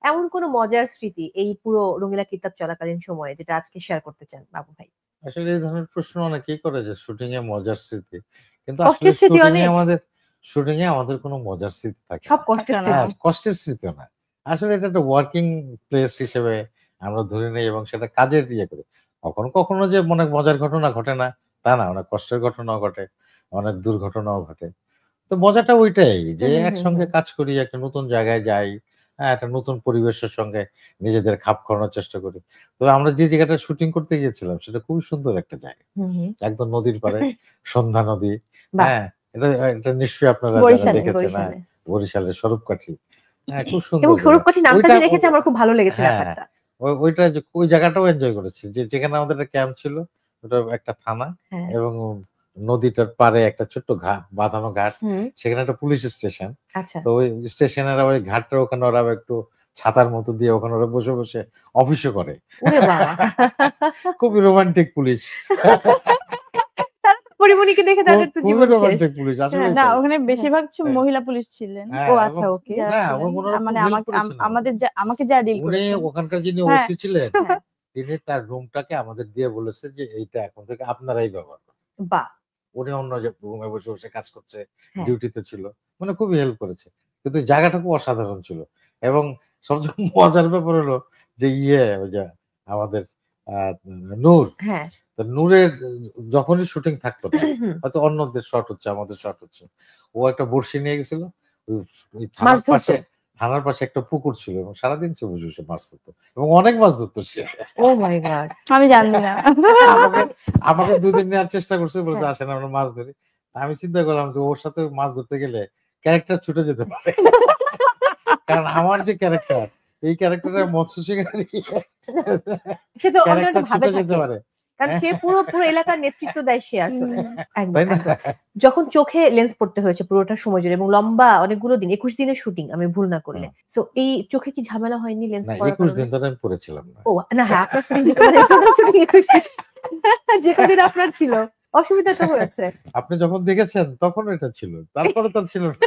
এমন কোনো মজার স্মৃতি এই পুরো রঙিলা কিতাব চলাকালীন সময়ে যেটা আজকে শেয়ার করতে চান বাবু ভাই? আসলে এই ধরনের প্রশ্ন অনেকেই করে যে শুটিং এ মজার স্মৃতি। কিন্তু আসলে কষ্টের স্মৃতি অনেক। শুটিং এ আমাদের কোনো মজার স্মৃতি থাকে সব না। কষ্টের থাকে না। হ্যাঁ, স্মৃতি। কষ্টের স্মৃতিও না। আসলে এটা একটা ওয়ার্কিং প্লেস হিসেবে আমরা ধরে নেই এবং সেটা কাজের ইয়ে করি। কখনো, কখনো যে অনেক মজার ঘটনা ঘটে না, তা না। অনেক কষ্টের ঘটনাও ঘটে, অনেক দুর্ঘটনাও ঘটে। তো মজাটা ওইটাই যে হুম, হুম, একসঙ্গে হুম। কাজ করি, একটা নতুন জায়গায় যাই, হ্যাঁ, একটা নতুন পরিবেশের সঙ্গে নিজেদের খাপ খাওয়ানোর চেষ্টা করি। তবে আমরা যে জায়গাটা শুটিং করতে গিয়েছিলাম সেটা খুবই সুন্দর একটা জায়গা। হুম, হুম। একদম নদীর পাড়ে, সন্ধ্যা নদী। বাহ! হ্যাঁ? এটা এটা নিশ্চয়ই আপনারা যারা বরিশালে, দেখেছেন, হ্যাঁ, বরিশালে। বরিশালের স্বরূপকাঠি। হ্যাঁ, খুব এবং সুন্দর জায়গা। স্বরূপকাঠি নামটা ওইটা যে রেখেছে আমার খুব ভালো লেগেছে হ্যাঁ, ব্যাপারটা। ওইটা যে ওই জায়গাটাও এনজয় করেছি। যেখানে আমাদের একটা ক্যাম্প ছিল, ওটা একটা থানা হ্যাঁ। এবং নদীটার পাড়ে একটা ছোট্ট বাঁধানো ঘাট। হুম। সেখানে একটা পুলিশ স্টেশন। আচ্ছা। তো ওই স্টেশনের ওই ঘাটটার ওখানে ওরা একটু ছাতার মতো দিয়ে ওখানে ওরা বসে, বসে অফিসও করে। ওরে বাবা! খুবই রোমান্টিক পুলিশ। তারা তো পরিমণিকে দেখে তাদের তো খুবই জীবন শেষ। Romantic police. আসলেই না তাই। ওখানে বেশিরভাগ হ্যাঁ। মহিলা পুলিশ ছিলেন। হ্যাঁ, ও এবং আচ্ছা, ওকে। যারা না, ছিলেন ওনারা মানে খুব হেল্প করেছেন আমাদের। আমাকে যারা ডিল উনি করেছেন। ওখানকার যিনি হ্যাঁ, ওসি ছিলেন, হ্যাঁ। তিনি তার রুমটাকে আমাদের দিয়ে বলেছে যে এইটা এখন থেকে আপনারাই ব্যবহার করুন। বাহ! উনি অন্য যে রুমে বসে, বসে কাজ করছে, হ্যাঁ। ডিউটিতে ছিল। মানে খুবই হেল্প করেছে। কিন্তু জায়গাটা খুব অসাধারণ ছিল। এবং সবচেয়ে মজার ব্যাপার হলো যে ওই যে আমাদের আ নূর, হ্যাঁ। তো নূরের যখনই শুটিং থাকতো না, হুম। হয়তো অন্যদের শট হচ্ছে, আমাদের শট হচ্ছে। ও একটা বড়শি নিয়ে গেছিল। ওই ওই মাছ ধরতো? থানার পাশে একটা পুকুর ছিল এবং সারাদিন সে বসে, বসে মাছ ধরত। এবং অনেক মাছ ধরত সে। ওহ মাই গড! আমি জানি না। আমাকে আমাকে ২ দিন নেওয়ার চেষ্টা করছে, বলেছে হ্যাঁ। আসেন আমরা মাছ ধরি। আমি চিন্তা করলাম যে ওর সাথে মাছ ধরতে গেলে ক্যারেক্টার ছুটে যেতে পারে। কারণ আমার যে ক্যারেক্টার, এই ক্যারেক্টারের মৎস্য শিকারী সে তো অন্য ক্যারেক্টার একটা ভাবে ছুটে যেতে থাকে। পারে। কারণ সে পুরো এলাকার নেতৃত্ব দেয় সে আসলে। হুম। একদম, তাই না? একদম। যখন চোখে লেন্স পড়তে হয়েছে পুরোটা সময় জুড়ে এবং লম্বা অনেকগুলো দিন ২১ দিনের শুটিং আমি ভুল না করলে। হুম। সো এই চোখে কি ঝামেলা হয়নি লেন্স না, পড়ার ২১ কারণে? দিন ধরে আমি পড়েছিলাম না। ও না, হ্যাঁ, আপনার শুটিং মানে টোটাল শুটিং ২১ দিন। যে কদিন আপনার ছিল। অসুবিধা তো হয়েছে। আপনি যখন দেখেছেন তখন এটা ছিল। তারপরে তো ছিল না।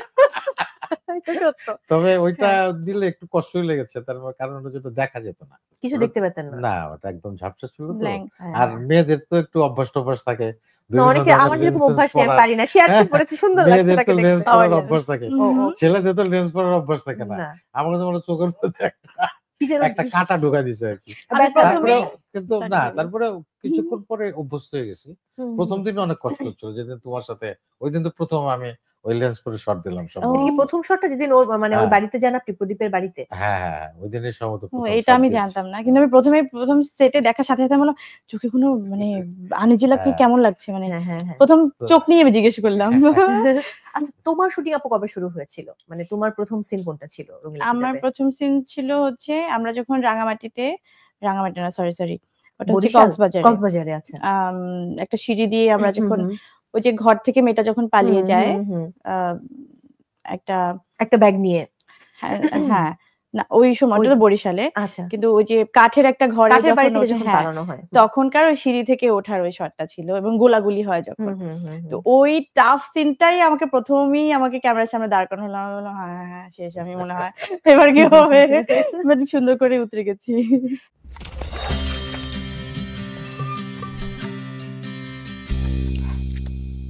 এটা সত্য। তবে ওইটা হ্যাঁ। দিলে একটু কষ্টই লেগেছে। তার কারণ হলো যে ওটা দেখা যেত না। কিছু ওটা দেখতে পেতেন না। না, ওটা একদম ঝাপসা ছিল তো। ব্ল্যাঙ্ক। হ্যাঁ, আর হ্যাঁ। মেয়েদের তো একটু অভ্যাস-টভ্যাস থাকে। না, বিভিন্ন অনেকে ধরনের আমার লেন্স যেরকম টেন্স অভ্যাস নেই আমি পড়ার। পারি না। সে আজকে পড়েছে সুন্দর লাগছে মেয়েদের তো তাকে লেন্স দেখতে। পড়ার পাওয়ার অভ্যাস থাকে। ও, ও। ছেলেদের তো লেন্স পড়ার অভ্যাস থাকে না। না। আমার যেমন চোখের মধ্যে কি যেন একটা কাঁটা ঢুকাই দিছে আরকি। আমি ব্যথা লাগে। প্রথমে তারপরেও কিন্তু সরি, না, সরি। তারপরেও কিছুক্ষণ পরে অভ্যস্ত হয়ে গেছি। হুম, ১ম হুম। দিন অনেক কষ্ট হচ্ছিল। যেদিন তোমার সাথে ওইদিন তো ১ম আমি ওই লেন্স পরে শট দিলাম ও এটা কি সম্ভবত। ১ম শটটা যেদিন ওর মানে ওই হ্যাঁ, বাড়িতে যান আপনি প্রদীপের বাড়িতে? হ্যাঁ, হ্যাঁ, হ্যাঁ। ওইদিনই সম্ভবত ১ম এটা শট আমি দিয়েছি। জানতাম না। কিন্তু আমি ১ম সেটে দেখার সাথে, সাথে আমি বললাম চোখে কোনো মানে আনইজি লাগছে, হ্যাঁ, কেমন লাগছে মানে হ্যাঁ, হ্যাঁ, হ্যাঁ। ১ম তো চোখ নিয়ে আমি জিজ্ঞেস করলাম। আচ্ছা, তোমার শুটিং আপু কবে শুরু হয়েছিল? মানে তোমার ১ম সিন কোনটা ছিল রঙিলা আমার কিতাবে? ১ম সিন ছিল হচ্ছে আমরা যখন রাঙামাটি না, সরি। ওটা হচ্ছে বরিশাল? কক্সবাজারে। কক্সবাজারে, আচ্ছা। আম একটা সিঁড়ি দিয়ে আমরা হুম, যখন হুম। ওই যে ঘর থেকে মেয়েটা যখন পালিয়ে হুম, যায়, হুম, হুম। আ একটা একটা ব্যাগ নিয়ে। হ্যাঁ, হ্যাঁ। না ওই সময়টা ওই তো বরিশালে। আচ্ছা। কিন্তু ওই যে কাঠের একটা ঘরে কাঠের বাড়ি যখন থেকে ওঠে, যখন হ্যাঁ, পালানো হয়। তখনকার ওই সিঁড়ি থেকে ওঠার ওই শটটা ছিল এবং গোলাগুলি হয় হুম, যখন। হুম, হুম, তো হুম। ওই টাফ সিনটাই আমাকে ক্যামেরার সামনে দাঁড় করানো হলো। আমি বললাম হ্যাঁ, শেষ আমি মনে হয়। এবার কি হবে? বাট সুন্দর করে উতরে গেছি।